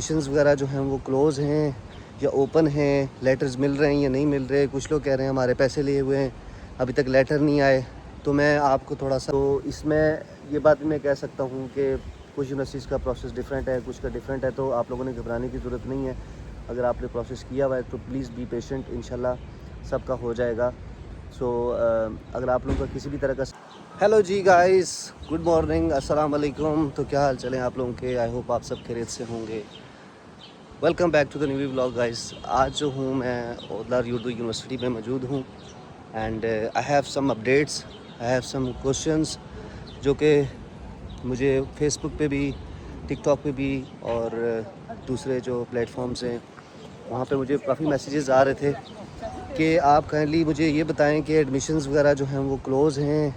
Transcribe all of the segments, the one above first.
Admissions وغیرہ جو ہیں وہ کلوز ہیں یا اوپن ہیں، لیٹرز مل رہے ہیں یا نہیں مل رہے. کچھ لوگ کہہ رہے ہیں ہمارے پیسے لیے ہوئے ہیں، ابھی تک لیٹر نہیں آئے. تو میں آپ کو تھوڑا سا اس میں یہ بات بھی میں کہہ سکتا ہوں کہ کچھ یونیورسٹیز کا پروسیس ڈیفرنٹ ہے، کچھ کا ڈیفرنٹ ہے. تو آپ لوگوں نے گھبرانے کی ضرورت نہیں ہے. اگر آپ نے پروسیس کیا ہوا ہے تو پلیز بی پیشنٹ، انشاءاللہ سب کا ہو جائے گا. اگر آپ لوگوں کا کسی بھی طرح کا ہیلو جی گائز، گڈ مارننگ، السلام علیکم. تو کیا حال چلیں آپ لوگوں کے؟ آئی ہوپ آپ سب خیریت سے ہوں گے. Welcome back to the new vlog guys. آج جو ہوں میں اودلار اردو یونیورسٹی میں موجود ہوں and I have some updates, I have some questions جو کہ مجھے فیس بک پہ بھی، ٹک ٹاک پہ بھی اور دوسرے جو پلیٹ فارمز ہیں وہاں پہ مجھے کافی میسیجز آ رہے تھے کہ آپ کائنڈلی مجھے یہ بتائیں کہ ایڈمیشنز وغیرہ جو ہیں وہ کلوز ہیں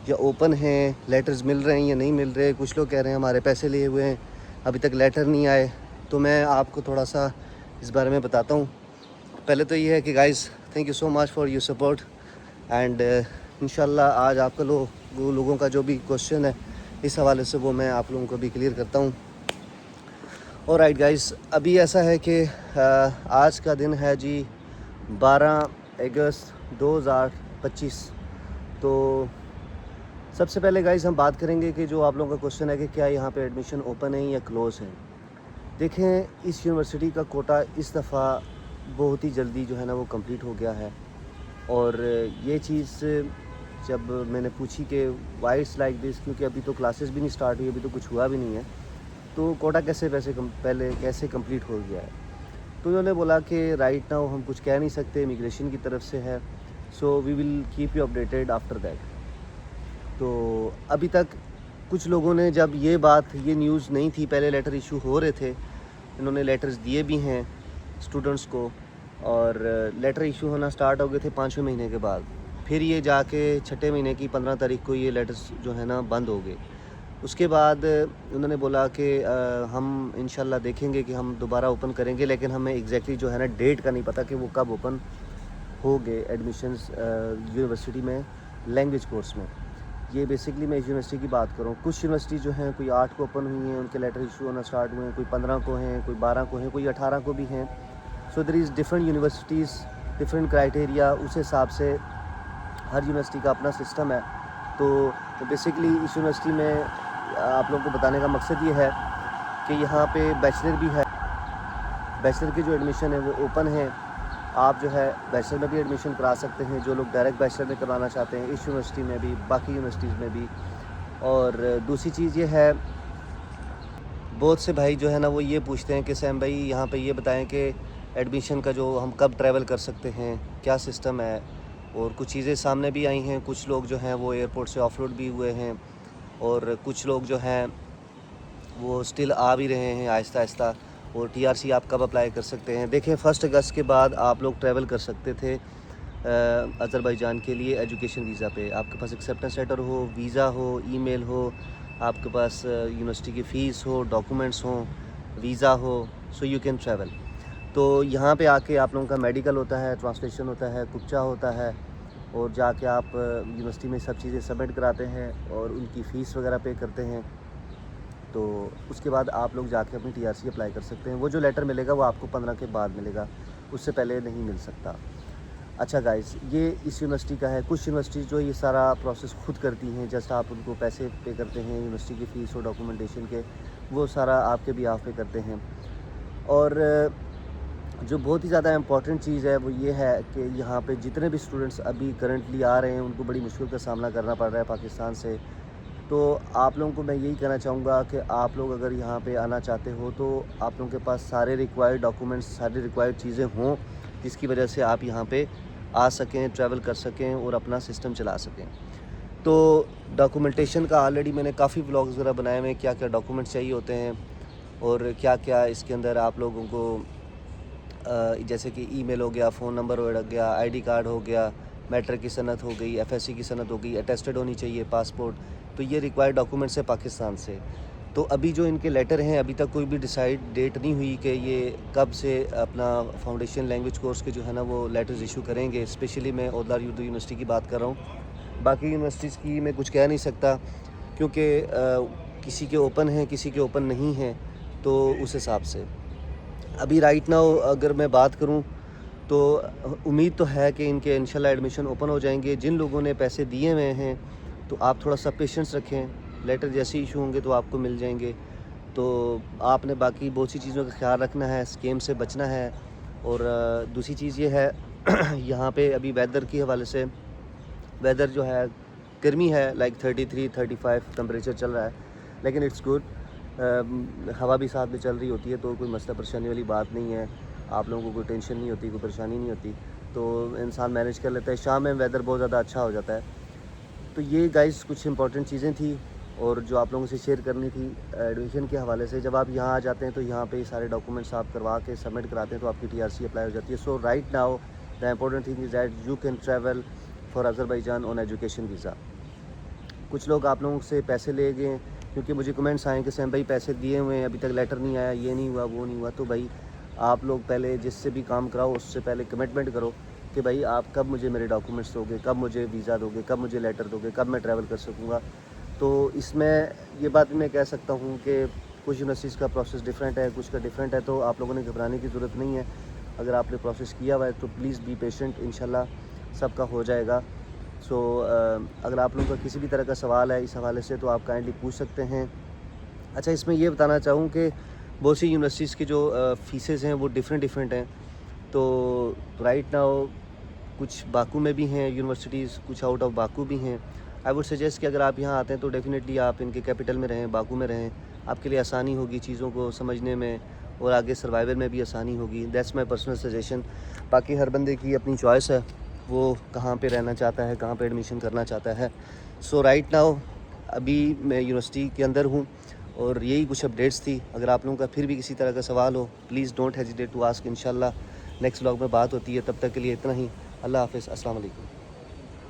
یا اوپن ہیں، لیٹرز مل رہے ہیں یا نہیں مل رہے. کچھ لوگ کہہ رہے ہیں ہمارے پیسے لیے ہوئے ہیں، ابھی تک لیٹر نہیں آئے. تو میں آپ کو تھوڑا سا اس بارے میں بتاتا ہوں. پہلے تو یہ ہے کہ guys thank you so much for your support and انشاءاللہ آج آپ کا لوگوں کا جو بھی کوشچن ہے اس حوالے سے وہ میں آپ لوگوں کو بھی کلیئر کرتا ہوں. اور رائٹ گائز، ابھی ایسا ہے کہ آج کا دن ہے جی 12 اگست 2025. تو سب سے پہلے گائز ہم بات کریں گے کہ جو آپ لوگوں کا کوشچن ہے کہ کیا یہاں پہ ایڈمیشن اوپن ہے یا کلوز ہے. دیکھیں، اس یونیورسٹی کا کوٹا اس دفعہ بہت ہی جلدی جو ہے نا وہ کمپلیٹ ہو گیا ہے. اور یہ چیز جب میں نے پوچھی کہ وائی اٹس لائک دس، کیونکہ ابھی تو کلاسز بھی نہیں سٹارٹ ہوئی، ابھی تو کچھ ہوا بھی نہیں ہے، تو کوٹا کیسے کمپلیٹ ہو گیا ہے. تو انہوں نے بولا کہ رائٹ ناؤ ہم کچھ کہہ نہیں سکتے، امیگریشن کی طرف سے ہے، so we will keep you updated after that. تو ابھی تک کچھ لوگوں نے جب یہ نیوز نہیں تھی، پہلے لیٹر ایشو ہو رہے تھے، انہوں نے لیٹرز دیے بھی ہیں اسٹوڈنٹس کو، اور لیٹر ایشو ہونا سٹارٹ ہو گئے تھے 5ویں مہینے کے بعد. پھر یہ جا کے 6 مہینے کی 15 تاریخ کو یہ لیٹرز جو ہے نا بند ہو گئے. اس کے بعد انہوں نے بولا کہ ہم انشاءاللہ دیکھیں گے کہ ہم دوبارہ اوپن کریں گے، لیکن ہمیں ایگزیکٹلی جو ہے نا ڈیٹ کا نہیں پتہ کہ وہ کب اوپن ہو گئے ایڈمیشنز یونیورسٹی میں لینگویج کورس میں. یہ بیسکلی میں اس یونیورسٹی کی بات کروں. کچھ یونیورسٹی جو ہیں کوئی 8 کو اوپن ہوئی ہیں، ان کے لیٹر ایشو ہونا سٹارٹ ہوئے ہیں، کوئی 15 کو ہیں، کوئی 12 کو ہیں، کوئی 18 کو بھی ہیں. So there is different universities, different criteria, اس حساب سے ہر یونیورسٹی کا اپنا سسٹم ہے. تو بیسکلی اس یونیورسٹی میں آپ لوگوں کو بتانے کا مقصد یہ ہے کہ یہاں پہ بیچلر بھی ہے، بیچلر کی جو ایڈمیشن ہے وہ اوپن ہے. آپ جو ہے بیچلر میں بھی ایڈمیشن کرا سکتے ہیں، جو لوگ ڈائریکٹ بیچلر میں کروانا چاہتے ہیں، اس یونیورسٹی میں بھی، باقی یونیورسٹیز میں بھی. اور دوسری چیز یہ ہے، بہت سے بھائی جو ہے نا وہ یہ پوچھتے ہیں کہ سیم بھائی یہاں پہ یہ بتائیں کہ ایڈمیشن کا جو ہم کب ٹریول کر سکتے ہیں، کیا سسٹم ہے. اور کچھ چیزیں سامنے بھی آئی ہیں، کچھ لوگ جو ہیں وہ ایئرپورٹ سے آف لوڈ بھی ہوئے ہیں، اور کچھ لوگ جو ہیں وہ سٹل آ بھی رہے ہیں آہستہ آہستہ. اور ٹی آر سی آپ کب اپلائی کر سکتے ہیں؟ دیکھیں 1 اگست کے بعد آپ لوگ ٹریول کر سکتے تھے آذربائیجان کے لیے ایجوکیشن ویزا پہ. آپ کے پاس ایکسیپٹنس لیٹر ہو، ویزا ہو، ای میل ہو، آپ کے پاس یونیورسٹی کی فیس ہو، ڈاکومنٹس ہوں، visa who, so you can travel. تو یہاں پہ آ کے آپ لوگوں کا میڈیکل ہوتا ہے، ٹرانسلیشن ہوتا ہے، کپچا ہوتا ہے، اور جا کے آپ یونیورسٹی میں سب چیزیں سبمٹ کراتے ہیں اور ان کی فیس وغیرہ پے کرتے ہیں. تو اس کے بعد آپ لوگ جا کے اپنی ٹی آر سی اپلائی کر سکتے ہیں. وہ جو لیٹر ملے گا وہ آپ کو 15 کے بعد ملے گا، اس سے پہلے نہیں مل سکتا. اچھا گائز، یہ اس یونیورسٹی کا ہے. کچھ یونیورسٹی جو یہ سارا پروسیس خود کرتی ہیں، جسٹ آپ ان کو پیسے پے کرتے ہیں یونیورسٹی کی فیس اور ڈاکومنٹیشن کے، وہ سارا آپ کے بھی آپ پے کرتے ہیں. اور جو بہت ہی زیادہ امپورٹنٹ چیز ہے وہ یہ ہے کہ یہاں پہ جتنے بھی اسٹوڈنٹس ابھی کرنٹلی آ رہے ہیں ان کو بڑی مشکل کا سامنا کرنا پڑ رہا ہے پاکستان سے. تو آپ لوگوں کو میں یہی کہنا چاہوں گا کہ آپ لوگ اگر یہاں پہ آنا چاہتے ہو تو آپ لوگوں کے پاس سارے ریکوائرڈ ڈاکومنٹس، ساری ریکوائرڈ چیزیں ہوں، جس کی وجہ سے آپ یہاں پہ آ سکیں، ٹریول کر سکیں اور اپنا سسٹم چلا سکیں. تو ڈاکومنٹیشن کا آلریڈی میں نے کافی ولاگز وغیرہ بنائے ہوئے ہیں، کیا کیا ڈاکومنٹس چاہیے ہوتے ہیں اور کیا کیا اس کے اندر آپ لوگوں کو جیسے کہ ای میل ہو گیا، فون نمبر ہو گیا، آئی ڈی کارڈ ہو گیا، میٹرک کی سند ہو گئی، ایف ایس سی کی سند ہو گئی، اٹیسٹڈ ہونی چاہیے پاسپورٹ. تو یہ ریکوائرڈ ڈاکومنٹس ہے پاکستان سے. تو ابھی جو ان کے لیٹر ہیں ابھی تک کوئی بھی ڈیسائیڈ ڈیٹ نہیں ہوئی کہ یہ کب سے اپنا فاؤنڈیشن لینگویج کورس کے جو ہے نا وہ لیٹرز ایشو کریں گے. اسپیشلی میں اودلار اردو یونیورسٹی کی بات کر رہا ہوں، باقی یونیورسٹیز کی میں کچھ کہہ نہیں سکتا کیونکہ کسی کے اوپن ہیں، کسی کے اوپن نہیں ہیں. تو اس حساب سے ابھی رائٹ ناؤ اگر میں بات کروں تو امید تو ہے کہ ان کے انشاءاللہ ایڈمیشن اوپن ہو جائیں گے. جن لوگوں نے پیسے دیے ہوئے ہیں تو آپ تھوڑا سا پیشنس رکھیں, لیٹر جیسے ایشو ہوں گے تو آپ کو مل جائیں گے. تو آپ نے باقی بہت سی چیزوں کا خیال رکھنا ہے, اسکیم سے بچنا ہے. اور دوسری چیز یہ ہے یہاں پہ ابھی ویدر کے حوالے سے, ویدر جو ہے گرمی ہے, لائک 33-35 ٹمپریچر چل رہا ہے, لیکن اٹس گڈ. ہوا بھی ساتھ میں چل رہی ہوتی ہے تو کوئی مسئلہ پریشانی والی بات نہیں ہے. آپ لوگوں کو کوئی ٹینشن نہیں ہوتی, کوئی پریشانی نہیں ہوتی, تو انسان مینیج کر لیتا ہے. شام میں ویدر بہت زیادہ اچھا ہو جاتا ہے. تو یہ گائز کچھ امپورٹنٹ چیزیں تھیں اور جو آپ لوگوں سے شیئر کرنی تھی ایڈمیشن کے حوالے سے. جب آپ یہاں آ جاتے ہیں تو یہاں پہ سارے ڈاکومنٹس آپ کروا کے سبمٹ کراتے ہیں تو آپ کی TRC اپلائی ہو جاتی ہے. So right now the important thing is that you can travel for Azerbaijan on education visa. کچھ لوگ آپ لوگوں سے پیسے لے گئے ہیں کیونکہ مجھے کمنٹس آئے کہ سیم بھائی پیسے دیے ہوئے ہیں, ابھی تک لیٹر نہیں آیا, یہ نہیں ہوا, وہ نہیں ہوا. تو بھائی آپ لوگ پہلے جس سے بھی کام کراؤ اس سے پہلے کمٹمنٹ کرو کہ بھائی آپ کب مجھے میرے ڈاکومنٹس دو گے, کب مجھے ویزا دو گے, کب مجھے لیٹر دو گے, کب میں ٹریول کر سکوں گا. تو اس میں یہ بات بھی میں کہہ سکتا ہوں کہ کچھ یونیورسٹیز کا پروسیس ڈفرینٹ ہے, کچھ کا ڈفرینٹ ہے. تو آپ لوگوں نے گھبرانے کی ضرورت نہیں ہے. اگر آپ نے پروسیس کیا ہوا ہے تو پلیز بی پیشنٹ, انشاءاللہ سب کا ہو جائے گا. سو اگر آپ لوگوں کا کسی بھی طرح کا سوال ہے اس حوالے سے تو آپ کائنڈلی پوچھ سکتے ہیں. اچھا, اس میں یہ بتانا چاہوں کہ بہت سی یونیورسٹیز کی جو فیسز ہیں وہ ڈفرینٹ ہیں. تو رائٹ ناؤ کچھ باکو میں بھی ہیں یونیورسٹیز, کچھ آؤٹ آف باکو بھی ہیں. آئی ووڈ سجیسٹ کہ اگر آپ یہاں آتے ہیں تو ڈیفینیٹلی آپ ان کے کیپٹل میں رہیں, باکو میں رہیں. آپ کے لیے آسانی ہوگی چیزوں کو سمجھنے میں اور آگے سروائیول میں بھی آسانی ہوگی. That's my personal suggestion. باقی ہر بندے کی اپنی چوائس ہے, وہ کہاں پہ رہنا چاہتا ہے, کہاں پہ ایڈمیشن کرنا چاہتا ہے. سو رائٹ ناؤ ابھی میں یونیورسٹی کے اندر ہوں اور یہی کچھ اپڈیٹس تھی. اگر آپ لوگوں کا پھر بھی کسی طرح کا سوال ہو please don't hesitate to ask. انشاءاللہ نیکسٹ ولاگ میں بات ہوتی ہے. تب تک کے لیے اتنا ہی. اللہ حافظ. السلام علیکم.